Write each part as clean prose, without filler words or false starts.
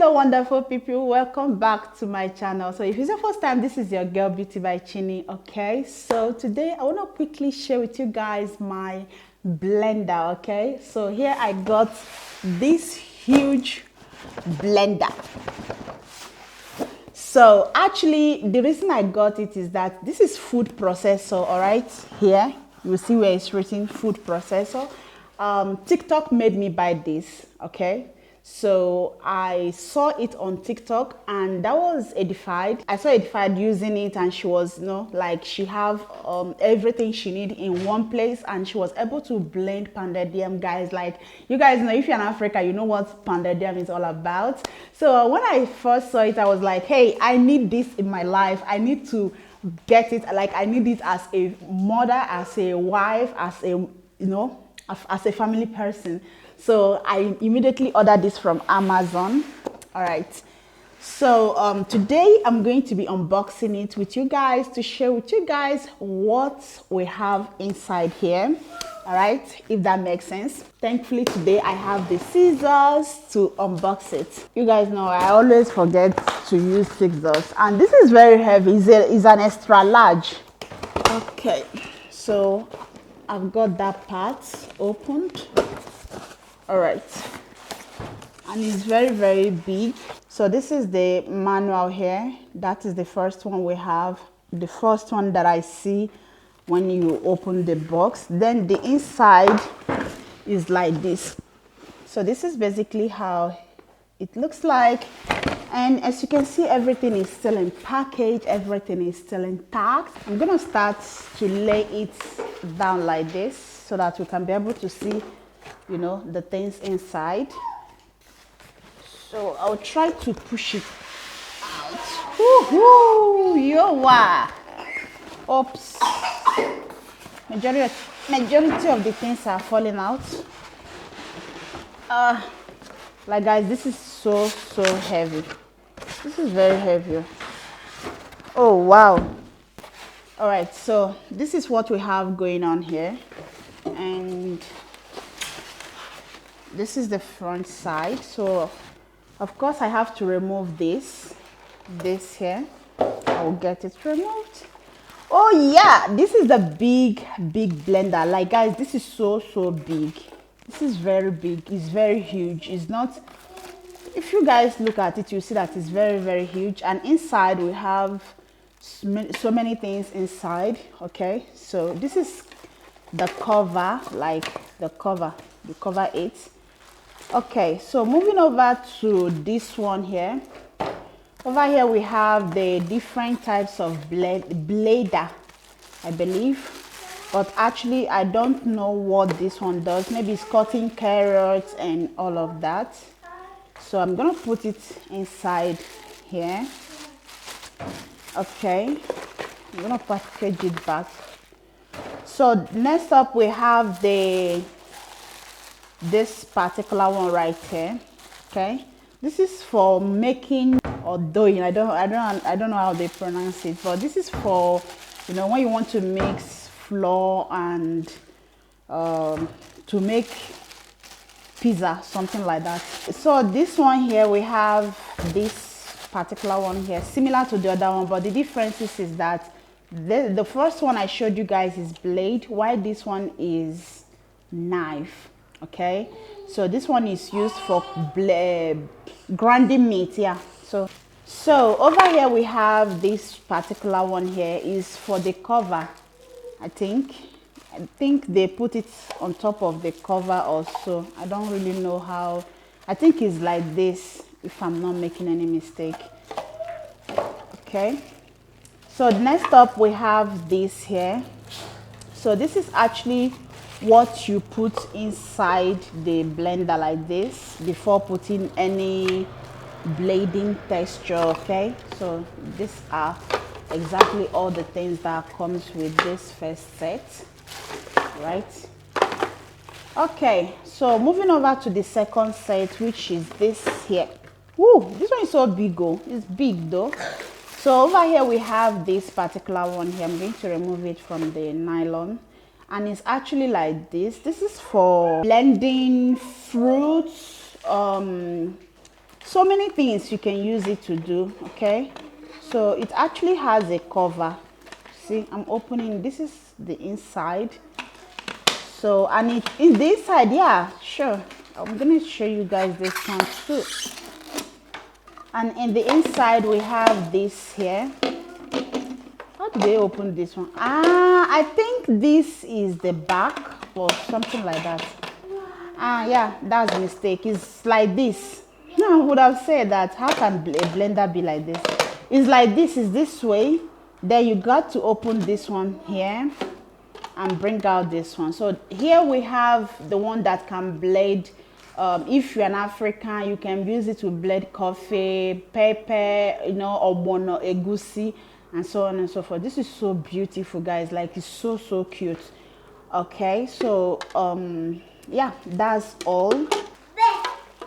Hello wonderful people, welcome back to my channel. So if it's your first time, this is your girl Beauty by Chini. Okay, so today I want to quickly share with you guys my blender. Okay, so here I got this huge blender. So actually the reason I got it is that this is food processor. All right, here you will see where it's written food processor. TikTok made me buy this. Okay, so I saw it on TikTok and that was edified. I saw edified using it and she was, like she have everything she need in one place and she was able to blend pounded yam, guys. Like you guys know, if you're in Africa, you know what pounded yam is all about. So when I first saw it, I was like, hey, I need this in my life. I need to get it. Like I need it as a mother, as a wife, as a, as a family person. So I immediately ordered this from Amazon. All right, so today I'm going to be unboxing it with you guys to share with you guys what we have inside here. All right, if that makes sense. Thankfully today I have the scissors to unbox it. You guys know I always forget to use scissors and this is very heavy. It's an extra large. Okay, so I've got that part opened. All right, and it's very, very big. So this is the manual here. That is the first one we have. The first one that I see when you open the box. Then the inside is like this. So this is basically how it looks like. And as you can see, everything is still in package. Everything is still intact. I'm gonna start to lay it down like this so that we can be able to see, the things inside. So I'll try to push it out. Woohoo! Yowa! Oops. Majority of the things are falling out. Like guys, this is so heavy. This is very heavy. Oh wow. All right, so this is what we have going on here, and this is the front side. So of course I have to remove this here. I will get it removed. Oh yeah, this is the big blender. Like guys, this is so big. This is very big. It's very huge. It's not, if you guys look at it, you see that it's very huge. And inside we have so many things inside. Okay, so this is the cover, like the cover it. Okay, so moving over to this one here. Over here we have the different types of blader, I believe, but actually I don't know what this one does. Maybe it's cutting carrots and all of that. So I'm gonna put it inside here. Okay, I'm gonna package it back. So next up we have this particular one right here. Okay, this is for making or doing, I don't know how they pronounce it, but this is for when you want to mix flour and to make pizza, something like that. So this one here, we have this particular one here, similar to the other one, but the differences is that the first one I showed you guys is blade, while this one is knife. Okay, so this one is used for grinding meat. Yeah, so over here we have this particular one here is for the cover. I think they put it on top of the cover also. I don't really know how. I think it's like this, if I'm not making any mistake. Okay, so next up we have this here. So this is actually what you put inside the blender like this before putting any blading texture. Okay, so these are exactly all the things that comes with this first set, right? Okay, so moving over to the second set, which is this here. Woo, this one is so big. Oh, it's big though. So over here we have this particular one here. I'm going to remove it from the nylon. And it's actually like this. This is for blending fruits, so many things you can use it to do. Okay, so it actually has a cover. See, I'm opening, this is the inside. So, and it in this side, yeah, sure, I'm gonna show you guys this one too. And in the inside we have this here. How do they open this one? I think this is the back or something like that. Yeah, that's a mistake. It's like this. No, I would have said that. How can a blender be like this? It's like this, is this way. Then you got to open this one here and bring out this one. So here we have the one that can blend. If you're an African, you can use it to blend coffee, pepper, you know, or bono, egusi, and so on and so forth. This is so beautiful, guys. Like, it's so cute. Okay, so yeah, that's all.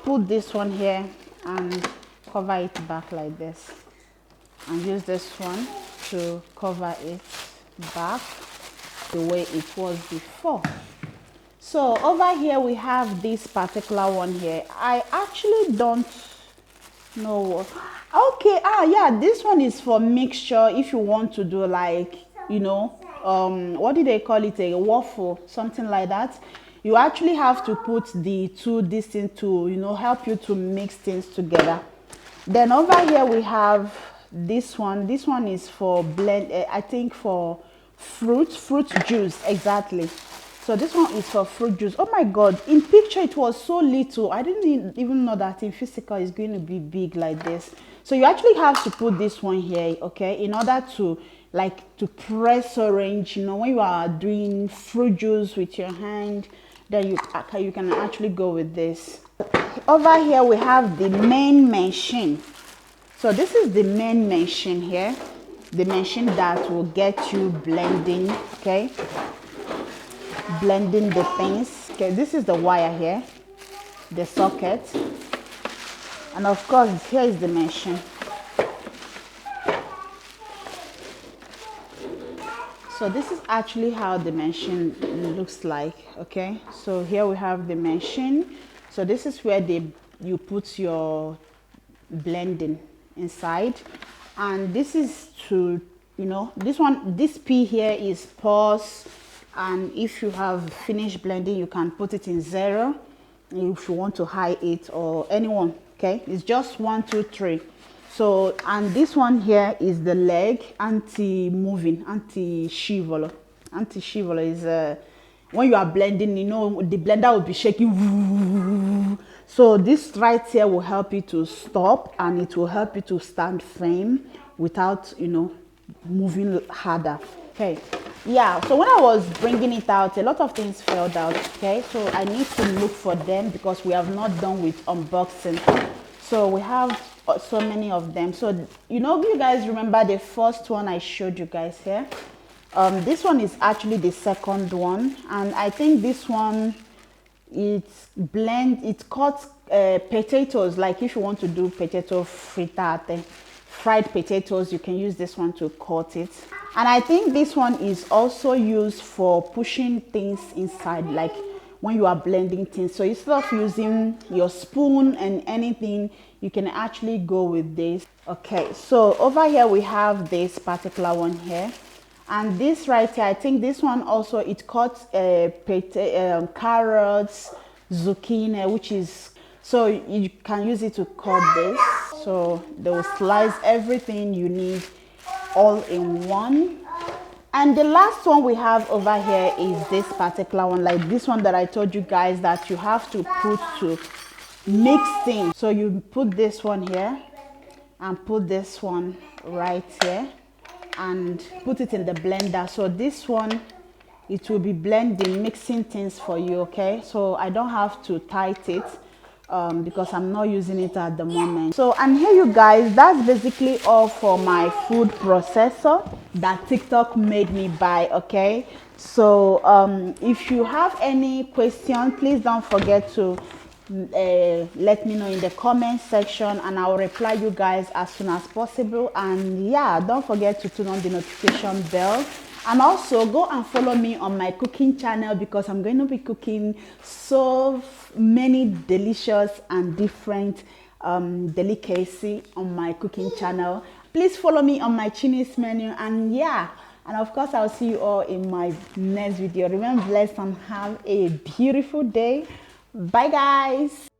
Put this one here and cover it back like this, and use this one to cover it back the way it was before. So over here we have this particular one here. I actually don't know. Okay, yeah, this one is for mixture. If you want to do, like, you know, what do they call it, a waffle, something like that. You actually have to put the two this thing to, you know, help you to mix things together. Then over here we have this one. This one is for blend, I think for fruit juice, exactly. So this one is for fruit juice. Oh my god, in picture it was so little. I didn't even know that in physical it's going to be big like this. So you actually have to put this one here, okay, in order to, like, to press orange. You know, when you are doing fruit juice with your hand, then you can actually go with this. Over here we have the main machine. So this is the main machine here, the machine that will get you blending, okay, blending the things. Okay, this is the wire here, the socket, and of course here is the machine. So this is actually how the machine looks like. Okay, so here we have the machine. So this is where you put your blending inside, and this is to, you know, this P here is pause, and if you have finished blending you can put it in 0 if you want to hide it, or anyone. Okay, it's just 1 2 3. So, and this one here is the leg, anti-moving, anti-shiver. Anti-shiver is when you are blending, you know, the blender will be shaking. So this right here will help you to stop, and it will help you to stand firm without, you know, moving harder. Okay, yeah, so when I was bringing it out, a lot of things fell out. Okay, so I need to look for them because we have not done with unboxing. So we have so many of them. So, you know, you guys remember the first one I showed you guys here? This one is actually the second one, and I think this one, it cuts potatoes. Like, if you want to do potato frittata, fried potatoes, you can use this one to cut it. And I think this one is also used for pushing things inside, like when you are blending things. So instead of using your spoon and anything, you can actually go with this. Okay, so over here we have this particular one here, and this right here, I think this one also, it cuts carrots, zucchini, which is, so you can use it to cut this. So they will slice everything you need all in one. And the last one we have over here is this particular one, like this one that I told you guys that you have to put to mix things. So you put this one here and put this one right here and put it in the blender. So this one, it will be blending, mixing things for you. Okay, so I don't have to tight it because I'm not using it at the moment. So, and here you guys, that's basically all for my food processor that TikTok made me buy. Okay, so if you have any question, please don't forget to let me know in the comment section, and I will reply you guys as soon as possible. And yeah, don't forget to turn on the notification bell, and also go and follow me on my cooking channel because I'm going to be cooking so many delicious and different delicacy on my cooking channel. Please follow me on my Chinese menu, and yeah, and of course I'll see you all in my next video. Remain blessed and have a beautiful day. Bye guys.